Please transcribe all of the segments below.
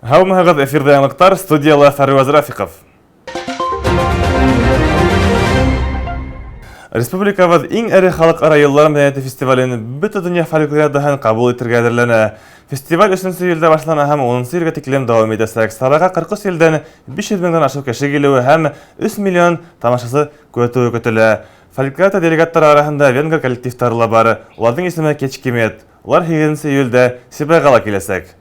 Һаумыһығыҙ, эфирҙә яңылыҡтар, студияла Фәрваз Рафиҡов. Республикабыҙ иң эре халыҡ-ара йылдар мәҙәниәте фестивален бөтә донъя фольклориадаһын ҡабул итергә әҙерләнә. Фестиваль 3-нче июлдә башлана һәм 10-нчы илгә тиклем дауам итәсәк. Сараға 43 илдән 500 меңдән ашыу кеше килеүе һәм 3 миллион тамашасы күҙәтеүе көтөлә. Фольклориада делегаттары араһында венгер коллективтары ла бар. Уларҙың исеме Кечкемет. Улар 8 июлдә Сибайға ла киләсәк.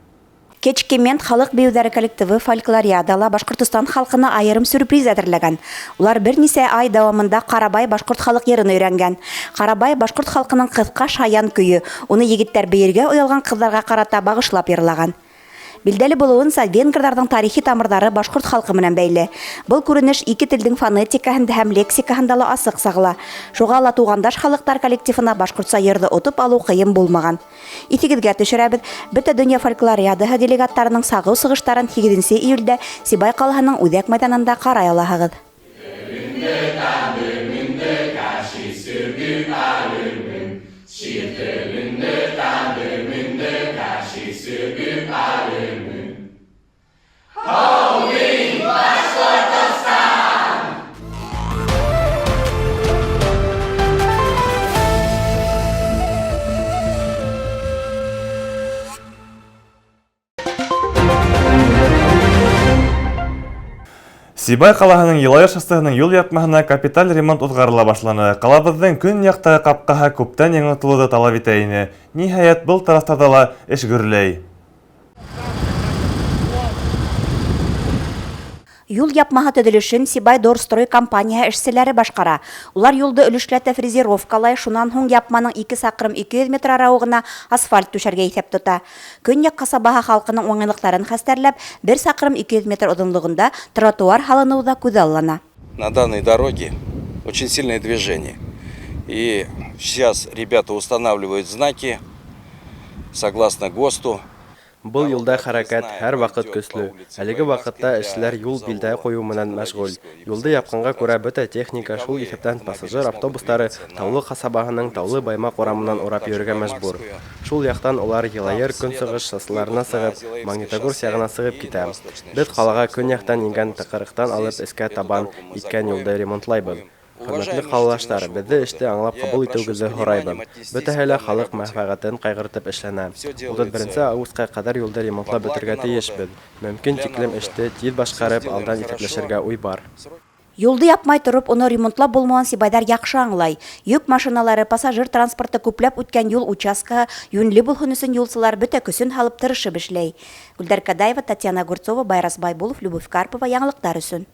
Кечкемет халык бейеүҙәре коллективы фольклориадала Башҡортостан халҡына айырым сюрприз әҙерләгән. Улар бер нисә ай дауамында Ҡарабай башҡорт халыҡ йырын өйрәнгән. Ҡарабай башҡорт халҡының ҡыҫҡа шаян көйө, уны егеттәр бейергә оялған ҡыҙҙарға ҡарата бағышлап йырлаган. Билдәле булыуынса, венгрҙарҙың тарихи тамырҙары башҡорт халҡы менән бәйле. Был күренеш ике телдең фонетикаһында һәм лексикаһында ла асыҡ сағыла. Шуға ла туғандаш халыҡтар коллективына башҡортса йырҙы отоп алыу ҡыйын булмаған. Иҫегеҙгә төшөрәбеҙ, бөтә донъя фольклориадаһы делегаттарының сағыу сығыштарын 8 июлдә Сибай ҡалаһының Үҙәк майҙанында ҡарай алаһығыҙ. Сибай ҡалаһының Йылайыр шоссеһының юл япмаһына капиталь ремонт уҙғарыла башланы. Ҡалабыҙҙың көньяҡтағы ҡапҡаһы күптән яңыртылыуҙы талап итә ине. Ниһайәт, был тарафтарҙа ла эш гөрләй. Юл япмаһы төҙөлөшөн Сибай Дорстрой компанияһы эшселәре башҡара. Улар юлды өлөшләтә фрезеровкалай, шунан һуң япманың 2 саҡрым 200 метр арауығына асфальт түшәргә иҫәп тота. Көньяҡ ҡасабаһы халҡының уңайлыҡтарын хәстәрләп, 1 саҡрым 200 метр оҙонлоғонда тротуар һалыныу ҙа күҙаллана. На данной дороге очень сильное движение. И сейчас ребята устанавливают знаки согласно ГОСТу. Был юлда хәрәкәт һәр ваҡыт көслө. Әлеге ваҡытта эшселәр юл билдә ҡуйыу менән мәшғүл. Юлды япҡанға күрә бөтә техника, шул иҫәптән пассажир автобустары Таулы ҡасабаһының Таулы Баймаҡ урамынан урап йөрөргә мәжбүр. Шул яҡтан улар Йылайыр көнсығыш шосселарына сығып, Магнитогорск яғына сығып китә. Беҙ ҡалаға көньяҡтан ингән тыҡрыҡтан алып эскә табан иткән юлды ремонтлайбыҙ. Хөрмәтле ҡалалаштар, беҙҙе эште аңлап ҡабул итеүегеҙҙе һорайбыҙ. Бөтәһе лә халыҡ мәнфәғәтен ҡайғыртып эшләнә. 31 августҡа ҡәҙәр юлды ремонтлап бөтөргә тейешбеҙ. Мөмкин тиклем эште тиҙ башҡарып, алдан иҫәпләшергә уй бар. Юлды япмай тороп, уны ремонтлап булмауын Сибайҙар яҡшы аңлай. Йөк машиналары, пассажир транспорты күпләп үткән юл участкаһы йүнле булһын өсөн юлсылар бөтә көсөн һалып тырышып эшләй. Гөлдәр Кадаева, Татьяна Гурцова, Байрас Байбулов, Любовь Карпова, яңылыҡтар өсөн.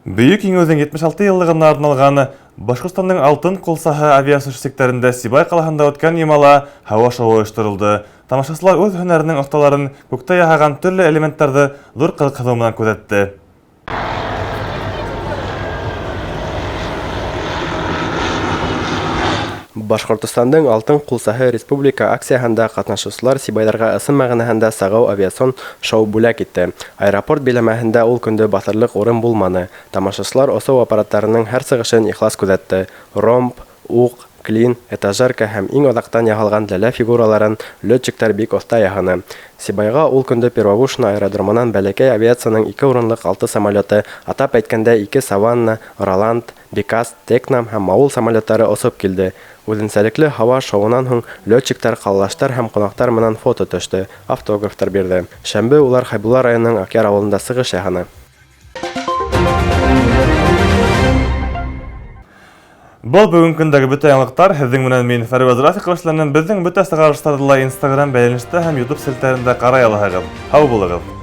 Бөйөк Еңеүҙең 76 йыллығына арналған Башҡортостандың алтын ҡулсаһы авиация сектарында Сибай ҡалаһында үткән йомала һауа шоуы ойошторолдо. Тамашасылар үҙ һөнәренең оҫталарын күктә яһаған төрлө элементтарҙы ҙур ҡыҙыҡһыныу менән күҙәтте. Башҡортостандың алтын ҡулсаһы республика акцияһында ҡатнашыусылар Сибайҙарға ысын мәғәнәһендә сағыу авиацион шоу бүләк итте. Аэропорт биләмәһендә ул көндө баҫырлыҡ урын булманы. Тамашасылар осоу аппараттарының һәр сығышын ихлас күҙәтте. Ромб, уҡ, клин, этажерка һәм иң оҙаҡтан яһалған ләлә фигураларын летчиктар бик оҫта яһаны. Сибайға ул көндө Первобушно аэродромынан бәләкәй авиацияның 2 урынлыҡ 6 самолеты, атап әйткәндә 2 Саванна, Роланд, Бекас, Текнам һәм Маул самолеттары осоп килде. Үҙенсәлекле һауа шоуынан һуң летчиктар, ҡалалаштар һәм ҡунаҡтар менән фото төштө, автографтар бирҙе. Шәмбе улар Хәйбулла районының Акъяр ауылында сығыш яһаны. Был бөгөн көндәге бөтә яңылыҡтар. Һеҙҙең менән мин Фәрваз Рафиҡов эшләнем. Беҙҙең бөтә сығарыштарҙы ла Instagram бәйләнештә һәм YouTube селтәрендә ҡарай алаһығыҙ. Һау булығыҙ.